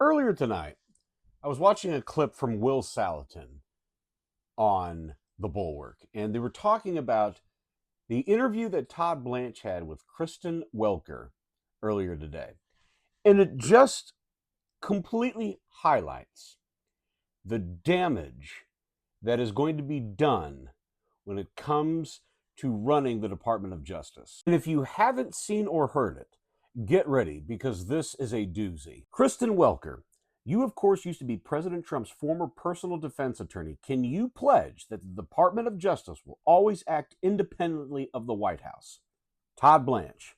Earlier tonight, I was watching a clip from Will Salatin on The Bulwark, and they were talking about the interview that Todd Blanche had with Kristen Welker earlier today. And it just completely highlights the damage that is going to be done when it comes to running the Department of Justice. And if you haven't seen or heard it, get ready, because this is a doozy. Kristen Welker, you, of course, used to be President Trump's former personal defense attorney. Can you pledge that the Department of Justice will always act independently of the White House? Todd Blanche.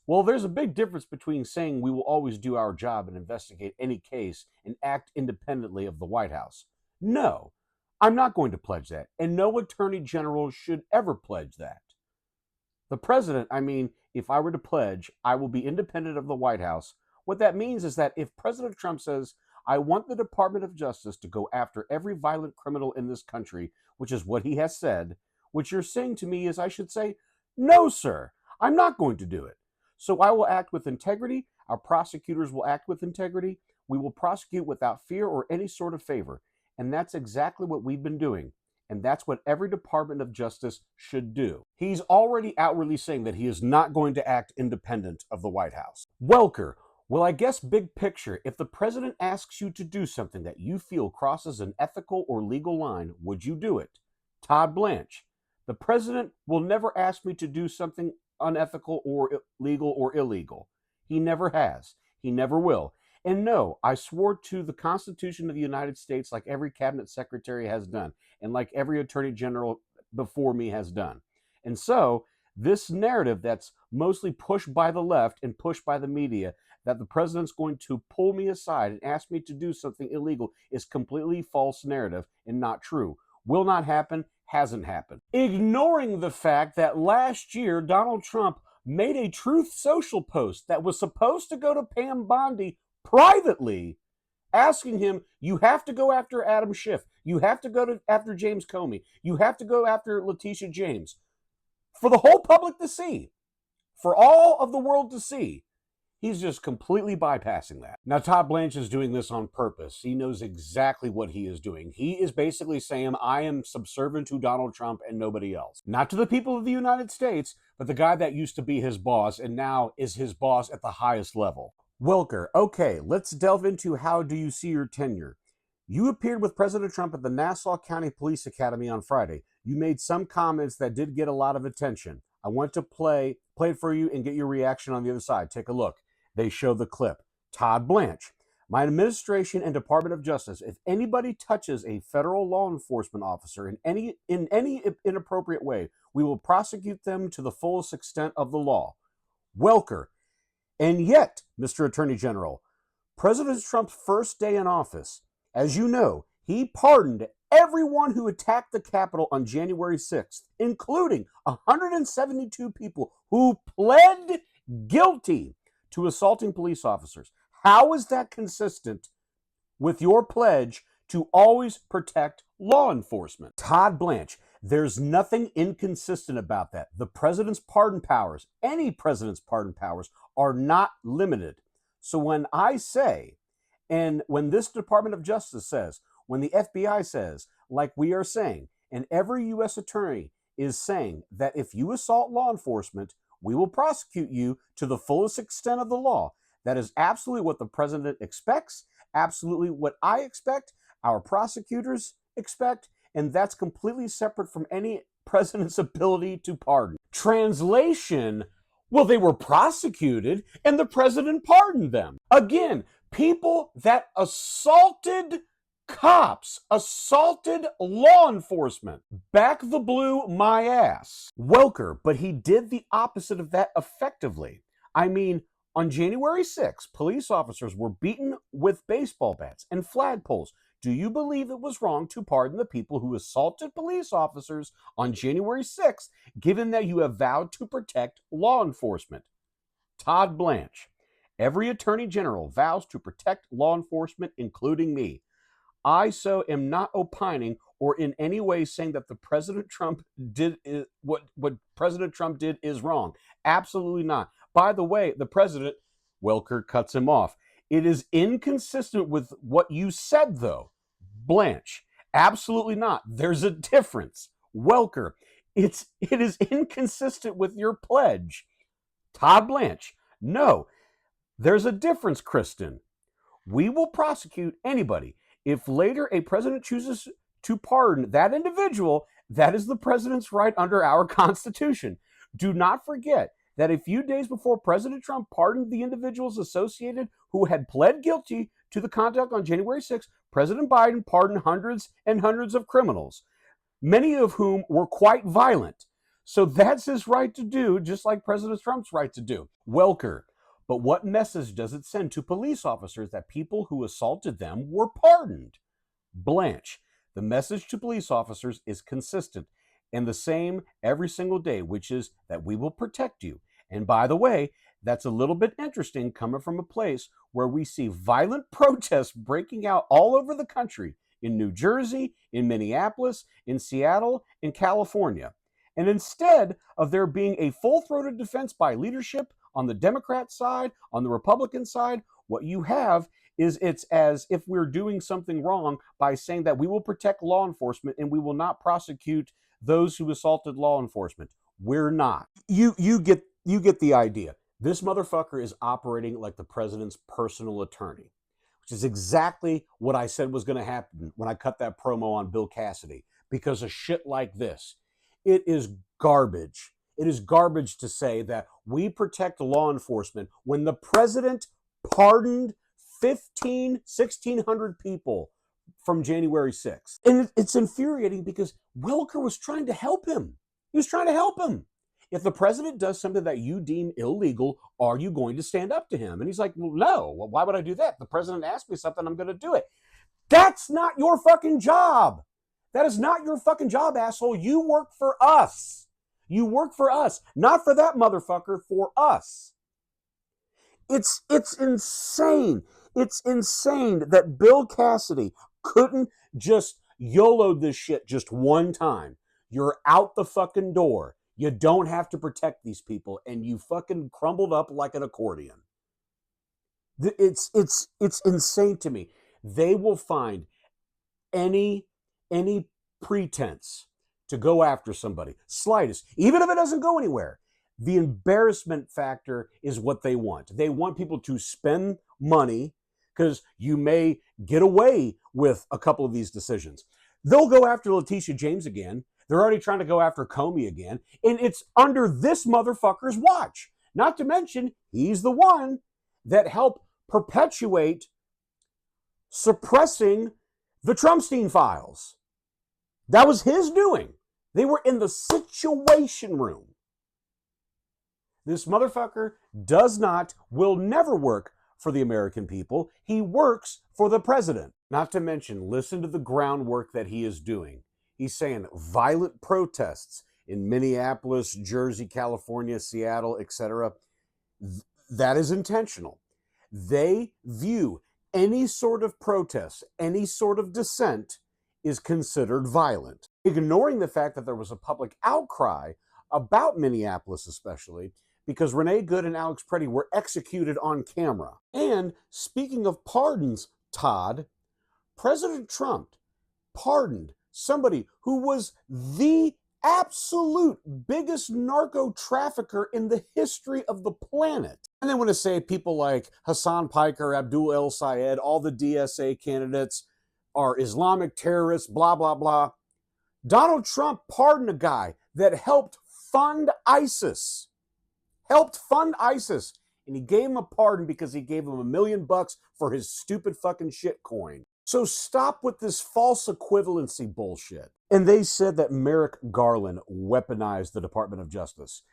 Well, there's a big difference between saying we will always do our job and investigate any case and act independently of the White House. No, I'm not going to pledge that, and no attorney general should ever pledge that. The president, if I were to pledge, I will be independent of the White House, what that means is that if President Trump says, I want the Department of Justice to go after every violent criminal in this country, which is what he has said, what you're saying to me is I should say, no, sir, I'm not going to do it. So I will act with integrity. Our prosecutors will act with integrity. We will prosecute without fear or any sort of favor. And that's exactly what we've been doing. And that's what every Department of Justice should do. He's already outwardly saying that he is not going to act independent of the White House. Welker, well, I guess big picture, if the president asks you to do something that you feel crosses an ethical or legal line, would you do it? Todd Blanche, the president will never ask me to do something unethical or legal or illegal. He never has. He never will. And no, I swore to the Constitution of the United States like every cabinet secretary has done and like every attorney general before me has done. And so this narrative that's mostly pushed by the left and pushed by the media that the president's going to pull me aside and ask me to do something illegal is completely false narrative and not true. Will not happen, hasn't happened. Ignoring the fact that last year Donald Trump made a Truth Social post that was supposed to go to Pam Bondi privately, asking him, you have to go after Adam Schiff. You have to go after James Comey. You have to go after Letitia James. For the whole public to see, for all of the world to see, he's just completely bypassing that. Now, Todd Blanche is doing this on purpose. He knows exactly what he is doing. He is basically saying, I am subservient to Donald Trump and nobody else. Not to the people of the United States, but the guy that used to be his boss and now is his boss at the highest level. Welker, okay, let's delve into how do you see your tenure. You appeared with President Trump at the Nassau County Police Academy on Friday. You made some comments that did get a lot of attention. I want to play it for you and get your reaction on the other side. Take a look. They show the clip. Todd Blanche, my administration and Department of Justice, if anybody touches a federal law enforcement officer in any inappropriate way, we will prosecute them to the fullest extent of the law. Welker, and yet, Mr. Attorney General, President Trump's first day in office, as you know, he pardoned everyone who attacked the Capitol on January 6th, including 172 people who pled guilty to assaulting police officers. How is that consistent with your pledge to always protect law enforcement? Todd Blanche, there's nothing inconsistent about that. The president's pardon powers, any president's pardon powers, are not limited. So when I say, and when this Department of Justice says, when the FBI says, like we are saying, and every U.S. attorney is saying that if you assault law enforcement, we will prosecute you to the fullest extent of the law. That is absolutely what the president expects, absolutely what I expect, our prosecutors expect, and that's completely separate from any president's ability to pardon. Translation, well, they were prosecuted and the president pardoned them. Again, people that assaulted cops, assaulted law enforcement. Back the blue my ass. Welker, but he did the opposite of that effectively. On January 6th, police officers were beaten with baseball bats and flagpoles. Do you believe it was wrong to pardon the people who assaulted police officers on January 6th, given that you have vowed to protect law enforcement? Todd Blanche, every attorney general vows to protect law enforcement, including me. I so am not opining or in any way saying that the President Trump did what President Trump did is wrong. Absolutely not. By the way, the president, Welker cuts him off. It is inconsistent with what you said, though. Blanche, absolutely not. There's a difference. Welker, it is inconsistent with your pledge. Todd Blanche, no. There's a difference, Kristen. We will prosecute anybody. If later a president chooses to pardon that individual, that is the president's right under our Constitution. Do not forget that a few days before President Trump pardoned the individuals associated who had pled guilty to the conduct on January 6th, President Biden pardoned hundreds and hundreds of criminals, many of whom were quite violent. So that's his right to do, just like President Trump's right to do. Welker, but what message does it send to police officers that people who assaulted them were pardoned? Blanche, the message to police officers is consistent and the same every single day, which is that we will protect you. And by the way, that's a little bit interesting coming from a place where we see violent protests breaking out all over the country, in New Jersey, in Minneapolis, in Seattle, in California. And instead of there being a full-throated defense by leadership on the Democrat side, on the Republican side, what you have is it's as if we're doing something wrong by saying that we will protect law enforcement and we will not prosecute those who assaulted law enforcement. We're not. You get the idea. This motherfucker is operating like the president's personal attorney, which is exactly what I said was going to happen when I cut that promo on Bill Cassidy, because of shit like this. It is garbage. It is garbage to say that we protect law enforcement when the president pardoned 1,600 people from January 6th. And it's infuriating because Welker was trying to help him. He was trying to help him. If the president does something that you deem illegal, are you going to stand up to him? And he's like, well, no. Well, why would I do that? The president asked me something, I'm going to do it. That's not your fucking job. That is not your fucking job, asshole. You work for us. You work for us. Not for that motherfucker, for us. It's insane. It's insane that Bill Cassidy couldn't just YOLO this shit just one time. You're out the fucking door. You don't have to protect these people, and you fucking crumbled up like an accordion. It's insane to me. They will find any pretense to go after somebody, slightest, even if it doesn't go anywhere. The embarrassment factor is what they want. They want people to spend money because you may get away with a couple of these decisions. They'll go after Letitia James again. They're already trying to go after Comey again. And it's under this motherfucker's watch. Not to mention, he's the one that helped perpetuate suppressing the Trumpstein files. That was his doing. They were in the Situation Room. This motherfucker will never work for the American people. He works for the president. Not to mention, listen to the groundwork that he is doing. He's saying violent protests in Minneapolis, Jersey, California, Seattle, etc. That is intentional. They view any sort of protest, any sort of dissent is considered violent, ignoring the fact that there was a public outcry about Minneapolis, especially because Renee Good and Alex Preddy were executed on camera. And speaking of pardons, Todd, President Trump pardoned somebody who was the absolute biggest narco trafficker in the history of the planet. And they want to say people like Hassan Piker, Abdul El Sayed, all the DSA candidates are Islamic terrorists, blah, blah, blah. Donald Trump pardoned a guy that helped fund ISIS. And he gave him a pardon because he gave him $1 million for his stupid fucking shit coin. So stop with this false equivalency bullshit. And they said that Merrick Garland weaponized the Department of Justice.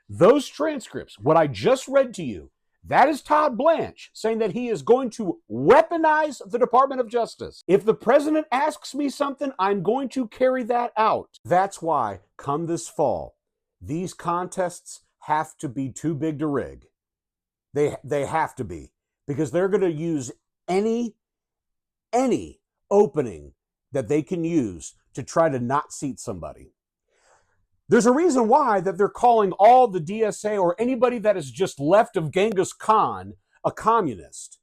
Those transcripts, what I just read to you, that is Todd Blanche saying that he is going to weaponize the Department of Justice. If the president asks me something, I'm going to carry that out. That's why, come this fall, these contests have to be too big to rig. They have to be, because they're going to use any opening that they can use to try to not seat somebody. There's a reason why that they're calling all the DSA or anybody that is just left of Genghis Khan a communist.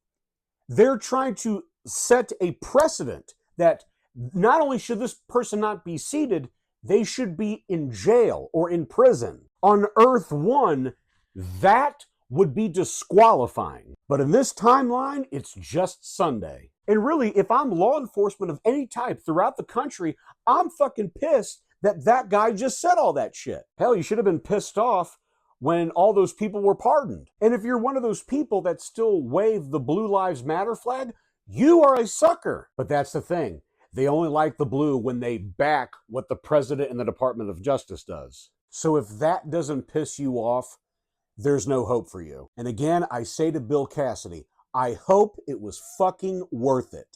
They're trying to set a precedent that not only should this person not be seated, they should be in jail or in prison. On Earth 1, that would be disqualifying. But in this timeline, it's just Sunday. And really, if I'm law enforcement of any type throughout the country, I'm fucking pissed that that guy just said all that shit. Hell, you should have been pissed off when all those people were pardoned. And if you're one of those people that still wave the Blue Lives Matter flag, you are a sucker. But that's the thing. They only like the blue when they back what the president and the Department of Justice does. So if that doesn't piss you off, there's no hope for you. And again, I say to Bill Cassidy, I hope it was fucking worth it.